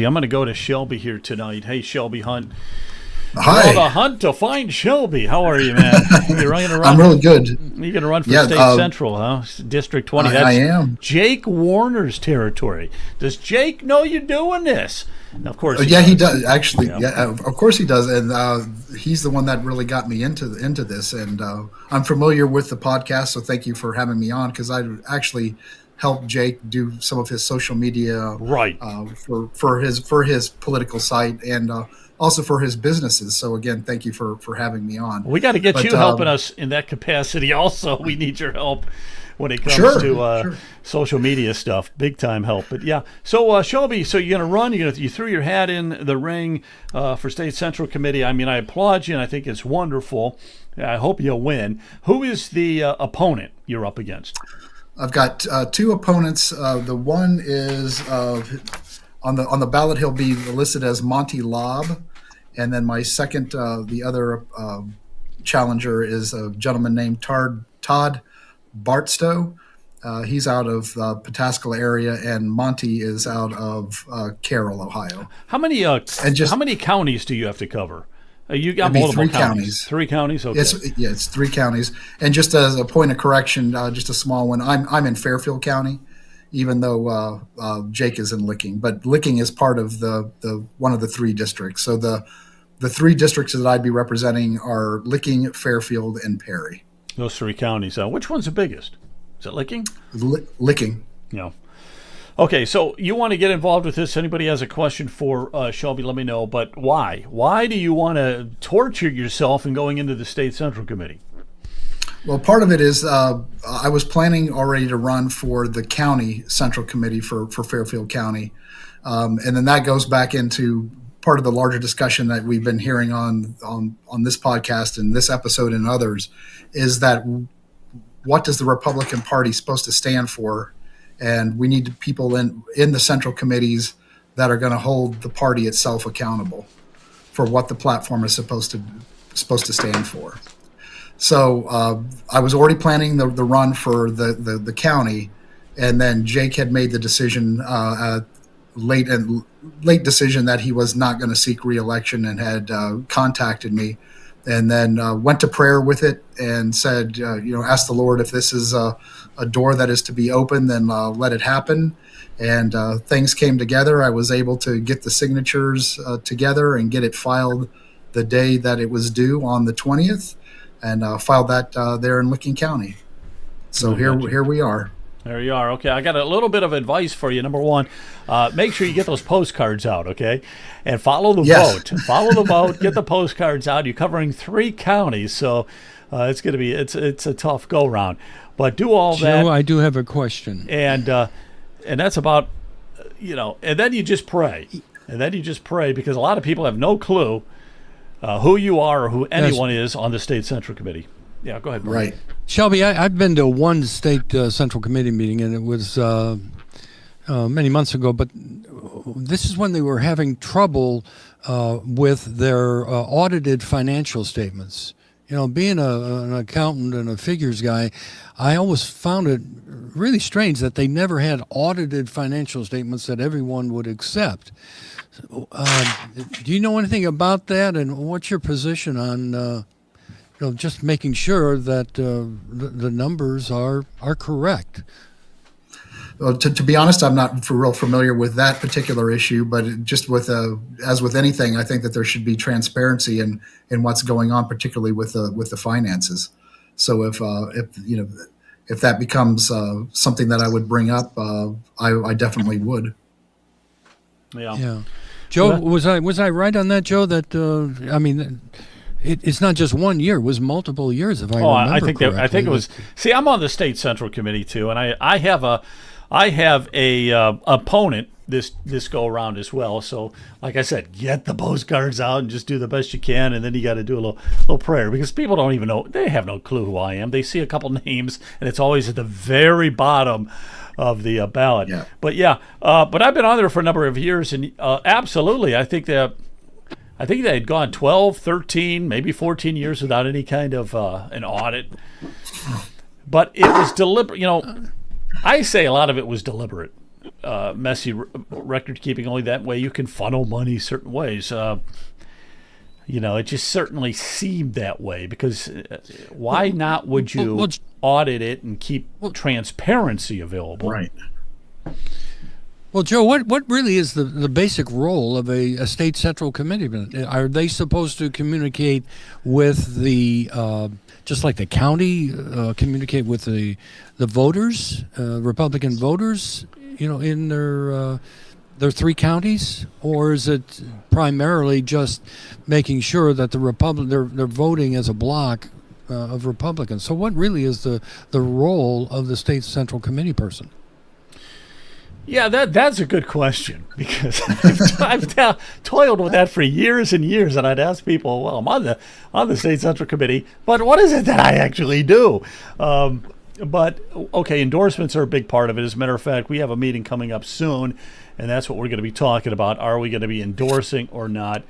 I'm going to go to Shelby here tonight. Hey, Shelby Hunt. Hi. On the hunt to find Shelby. How are you, man? You're going to run. I'm really good. You're going to run for State Central, huh? District 20. That's I am. Jake Warner's territory. Does Jake know you're doing this? Now, of course. He does. Actually, of course he does. And he's the one that really got me into this. And I'm familiar with the podcast, so thank you for having me on, because I actually helped Jake do some of his social media for his political site and also for his businesses. So again, thank you for having me on. We got to get you helping us in that capacity also. We need your help when it comes to social media stuff. Big time help. But yeah. So Shelby, so you're going to run, you threw your hat in the ring for State Central Committee. I mean, I applaud you and I think it's wonderful. I hope you'll win. Who is the opponent you're up against? I've got two opponents. The one is on the ballot. He'll be listed as Monty Lobb, and then my second, the other challenger is a gentleman named Todd Bartstow. He's out of Pataskala area, and Monty is out of Carroll, Ohio. How many counties do you have to cover? You got multiple counties. 3 counties. Okay. It's 3 counties. And just as a point of correction, just a small one. I'm in Fairfield County, even though Jake is in Licking. But Licking is part of the one of the 3 districts. So the 3 districts that I'd be representing are Licking, Fairfield, and Perry. Those 3 counties. Which one's the biggest? Is it Licking? Licking. Yeah. Okay, so you want to get involved with this. Anybody has a question for Shelby, let me know. But why? Why do you want to torture yourself in going into the State Central Committee? Well, part of it is I was planning already to run for the county Central Committee for Fairfield County. And then that goes back into part of the larger discussion that we've been hearing on this podcast and this episode and others, is that what does the Republican Party supposed to stand for? And we need people in the central committees that are going to hold the party itself accountable for what the platform is supposed to stand for. So I was already planning the run for the county, and then Jake had made the decision, late decision, that he was not going to seek re-election, and had contacted me, and then went to prayer with it and said, ask the Lord, if this is a door that is to be open, then let it happen. And things came together. I was able to get the signatures together and get it filed the day that it was due on the 20th, and filed that there in Licking County. So here we are. There you are. Okay, I got a little bit of advice for you. Number one, make sure you get those postcards out, okay? And follow the vote. Follow the vote. Get the postcards out. You're covering 3 counties, so it's going to be it's a tough go round. But do all that. Joe, I do have a question. And that's about, and then you just pray. And then you just pray, because a lot of people have no clue who you are or who anyone is on the State Central Committee. Yeah, go ahead, Brian. Right. Shelby, I've been to one State Central Committee meeting, and it was many months ago, but this is when they were having trouble with their audited financial statements. Being an accountant and a figures guy, I always found it really strange that they never had audited financial statements that everyone would accept. Do you know anything about that, and what's your position on just making sure that the numbers are correct? Well, to be honest, I'm not real familiar with that particular issue, but just as with anything, I think that there should be transparency in what's going on, particularly with the finances. So if that becomes something that I would bring up, I definitely would. Yeah. Joe, was I right on that, Joe? That it's not just 1 year; it was multiple years. If I remember correctly. I think it was. See, I'm on the State Central Committee too, and I have a opponent this go around as well. So, like I said, get the postcards out and just do the best you can, and then you got to do a little prayer, because people don't even know. They have no clue who I am. They see a couple names, and it's always at the very bottom of the ballot. Yeah. But but I've been on there for a number of years, and absolutely, I think they had gone 12, 13, maybe 14 years without any kind of an audit. But it was deliberate. I say a lot of it was deliberate. messy record keeping. Only that way you can funnel money certain ways. It just certainly seemed that way because why not would you audit it and keep transparency available? Right. Well, Joe, what really is the basic role of a state central committee? Are they supposed to communicate with the just like the county communicate with the voters, Republican voters, in their three counties, or is it primarily just making sure that they're voting as a block of Republicans? So, what really is the role of the state central committee person? Yeah, that's a good question because I've toiled with that for years and years, and I'd ask people, "Well, I'm on the state central committee, but what is it that I actually do?" But okay, endorsements are a big part of it. As a matter of fact, we have a meeting coming up soon, and that's what we're going to be talking about. Are we going to be endorsing or not?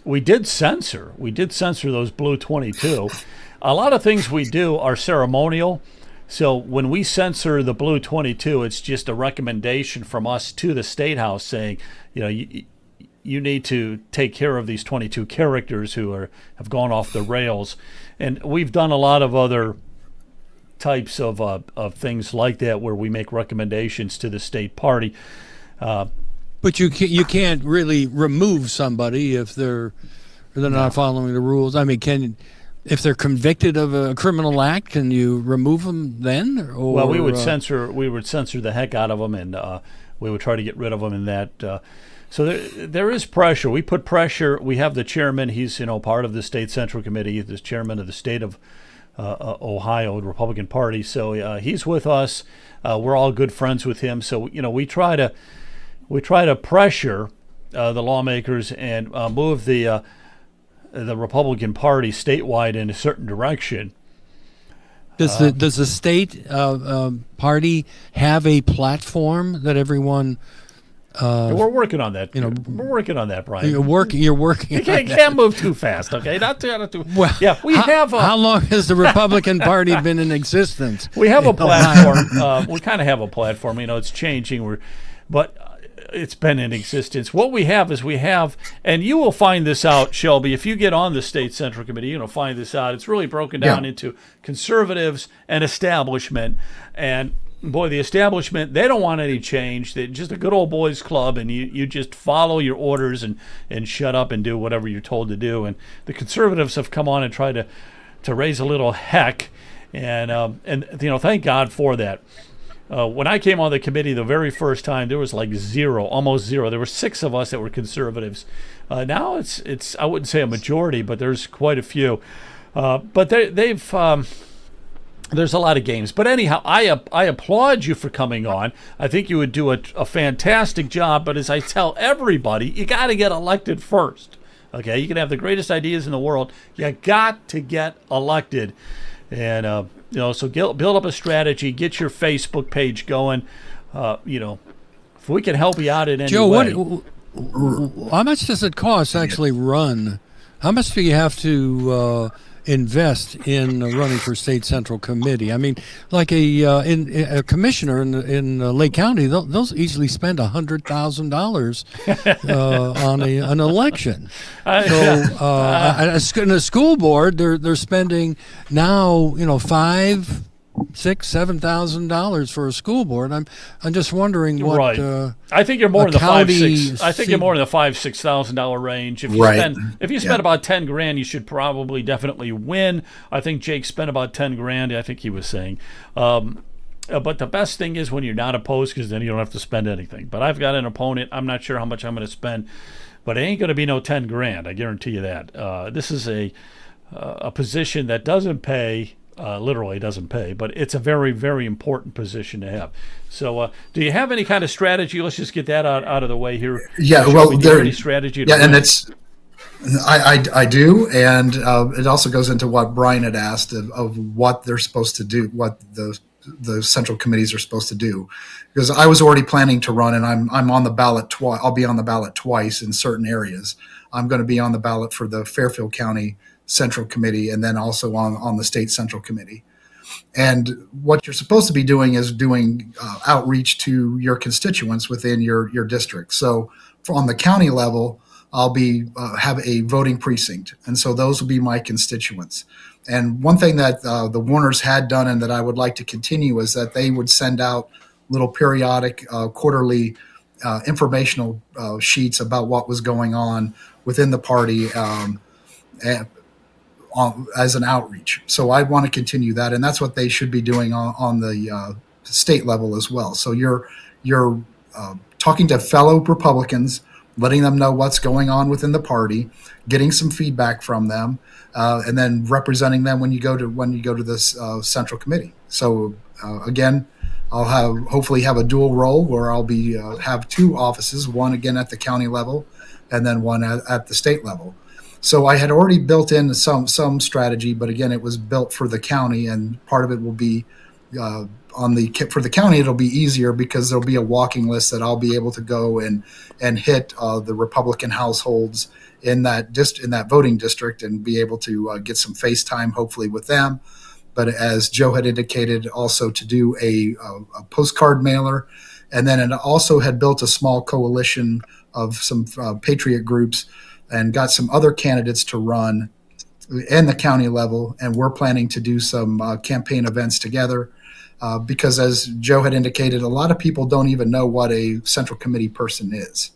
We did censor those blue 22. A lot of things we do are ceremonial. So when we censor the blue 22, it's just a recommendation from us to the State House saying, you need to take care of these 22 characters who have gone off the rails. And we've done a lot of other types of things like that where we make recommendations to the state party. But you can't really remove somebody if they're not following the rules. I mean, if they're convicted of a criminal act, can you remove them then? Or, well, we would censor the heck out of them, and we would try to get rid of them in that. So there is pressure. We put pressure. We have the chairman. He's part of the state central committee. The chairman of the state of Ohio, the Republican Party. So he's with us. We're all good friends with him. So we try to pressure the lawmakers and move the Republican Party statewide in a certain direction. Does the state party have a platform that everyone? We're working on that. We're working on that, Brian. You're working. You can't move too fast, okay? Not too. Well, yeah, we have. How long has the Republican Party been in existence? We have a platform. We kind of have a platform. It's changing. But it's been in existence. What we have is and you will find this out, Shelby, if you get on the state central committee, you'll find this out. It's really broken down into conservatives and establishment. And boy, the establishment, they don't want any change. They're just a good old boys club, and you just follow your orders and shut up and do whatever you're told to do. And the conservatives have come on and tried to raise a little heck, and thank God for that. When I came on the committee the very first time, there was like almost zero. There were 6 of us that were conservatives. Now it's I wouldn't say a majority, but there's quite a few. But they've there's a lot of games. But anyhow, I applaud you for coming on. I think you would do a fantastic job. But as I tell everybody, you got to get elected first. Okay, you can have the greatest ideas in the world. You got to get elected, and so build up a strategy. Get your Facebook page going. If we can help you out in any way. Joe, how much does it cost to actually run? How much do you have to invest in running for state central committee? I mean, like a commissioner in Lake County, they'll easily spend $100,000 on an election. So in a school board, they're spending now $5,000-$7,000 for a school board. I'm just wondering what. Right. I think you're more in the $5,000-$6,000 range. If you spend about $10,000, you should probably definitely win. I think Jake spent about $10,000. I think he was saying. But the best thing is when you're not opposed, because then you don't have to spend anything. But I've got an opponent. I'm not sure how much I'm going to spend, but it ain't going to be no $10,000. I guarantee you that. This is a position that doesn't pay. Literally doesn't pay, but it's a very, very important position to have. So do you have any kind of strategy? Let's just get that out of the way here. Yeah, well, there any strategy to and it's I do, and it also goes into what Brian had asked of what they're supposed to do, what the central committees are supposed to do, because I was already planning to run, and I'm on the ballot twice. I'll be on the ballot twice in certain areas. I'm going to be on the ballot for the Fairfield County Central Committee, and then also on the State Central Committee. And what you're supposed to be doing is doing outreach to your constituents within your district. So on the county level, I'll be have a voting precinct, and so those will be my constituents. And one thing that the Warners had done, and that I would like to continue, is that they would send out little periodic, quarterly informational sheets about what was going on within the party. As an outreach. So I want to continue that, and that's what they should be doing on the state level as well. So you're talking to fellow Republicans, letting them know what's going on within the party, getting some feedback from them, and then representing them when you go to this central committee. So again, I'll hopefully have a dual role where I'll be have two offices, one again at the county level, and then one at the state level. So I had already built in some strategy, but again, it was built for the county, and part of it will be for the county. It'll be easier because there'll be a walking list that I'll be able to go and hit the Republican households in that voting district and be able to get some FaceTime, hopefully, with them. But as Joe had indicated, also to do a postcard mailer, and then it also had built a small coalition of some patriot groups, and got some other candidates to run in the county level. And we're planning to do some campaign events together because, as Joe had indicated, a lot of people don't even know what a central committee person is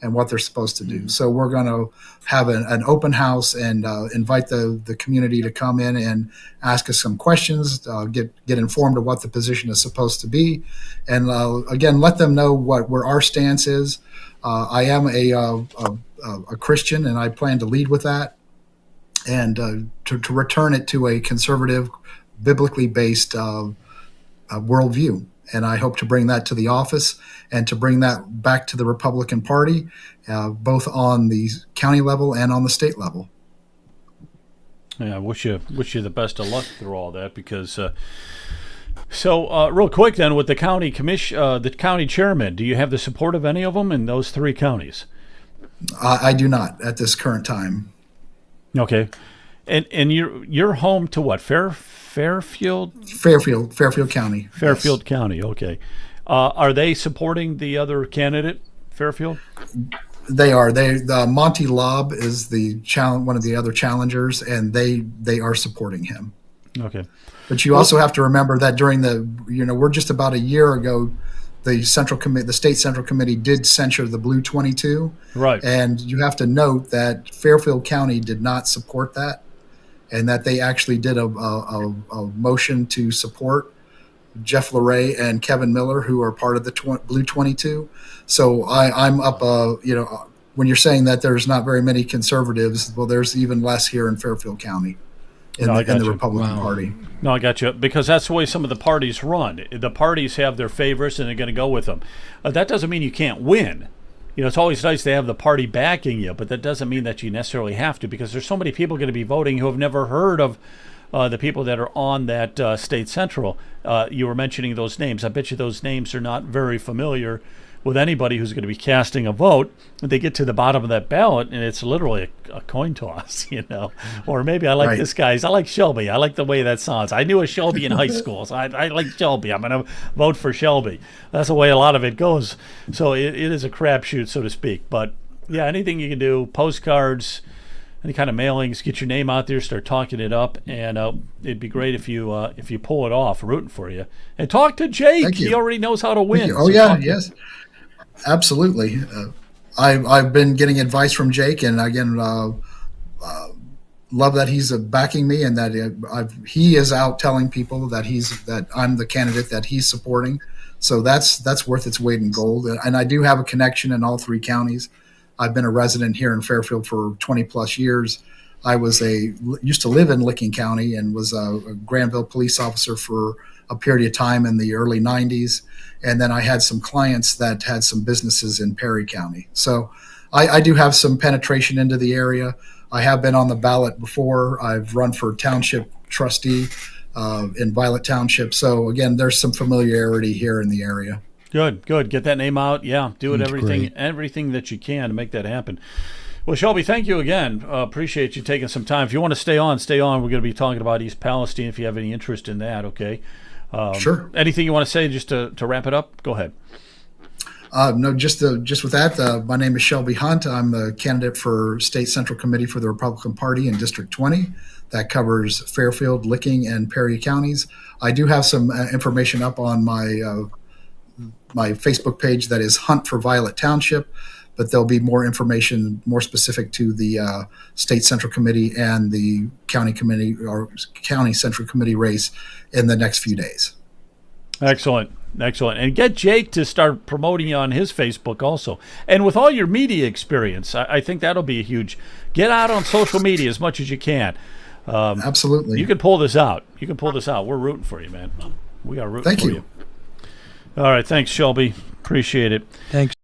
and what they're supposed to do. So we're going to have an open house and invite the community to come in and ask us some questions, get informed of what the position is supposed to be. And again, let them know where our stance is. I am a Christian, and I plan to lead with that, and to return it to a conservative, biblically based worldview. And I hope to bring that to the office and to bring that back to the Republican Party, both on the county level and on the state level. Yeah, I wish you the best of luck through all that, because. So, real quick then, with the county the county chairman, do you have the support of any of them in those three counties? I do not at this current time. Okay, and you're home to what? Fairfield County. Fairfield Yes. County. Okay, are they supporting the other candidate, Fairfield? They are. Monty Lobb is one of the other challengers, and they are supporting him. Okay. But you also have to remember that during we're just about a year ago, the state central committee did censure the Blue 22. Right. And you have to note that Fairfield County did not support that, and that they actually did a motion to support Jeff Leray and Kevin Miller, who are part of the Blue 22. So I'm up, when you're saying that there's not very many conservatives, well, there's even less here in Fairfield County. In the Republican Party. No, I got you. Because that's the way some of the parties run. The parties have their favorites, and they're going to go with them. That doesn't mean you can't win. It's always nice to have the party backing you, but that doesn't mean that you necessarily have to, because there's so many people going to be voting who have never heard of the people that are on that state central. You were mentioning those names. I bet you those names are not very familiar with anybody who's going to be casting a vote. They get to the bottom of that ballot, and it's literally a coin toss, Or maybe I like this guy's. I like Shelby. I like the way that sounds. I knew a Shelby in high school, so I like Shelby. I'm going to vote for Shelby. That's the way a lot of it goes. So it is a crapshoot, so to speak. But yeah, anything you can do, postcards, any kind of mailings, get your name out there, start talking it up, and it'd be great if you pull it off. Rooting for you. And talk to Jake. He already knows how to win. Oh, yeah, yes. Absolutely. I've been getting advice from Jake, and again, love that he's backing me, and that he is out telling people that I'm the candidate that he's supporting. So that's worth its weight in gold. And I do have a connection in all three counties. I've been a resident here in Fairfield for 20 plus years. I used to live in Licking County and was a Granville police officer for a period of time in the early 90s. And then I had some clients that had some businesses in Perry County. So I do have some penetration into the area. I have been on the ballot before. I've run for township trustee in Violet Township. So again, there's some familiarity here in the area. Good. Get that name out. Yeah, do it. Everything that you can to make that happen. Well, Shelby, thank you again. Appreciate you taking some time. If you want to stay on, stay on. We're going to be talking about East Palestine if you have any interest in that, okay? Sure. Anything you want to say just to wrap it up? Go ahead. No, just with that, my name is Shelby Hunt. I'm a candidate for State Central Committee for the Republican Party in District 20. That covers Fairfield, Licking, and Perry counties. I do have some information up on my Facebook page that is Hunt for Violet Township, but there'll be more information more specific to the State Central Committee and the County Committee or County Central Committee race in the next few days. Excellent. And get Jake to start promoting you on his Facebook also. And with all your media experience, I think that'll be a huge. Get out on social media as much as you can. Absolutely. You can pull this out. We're rooting for you, man. We are rooting for you. All right. Thanks, Shelby. Appreciate it. Thanks.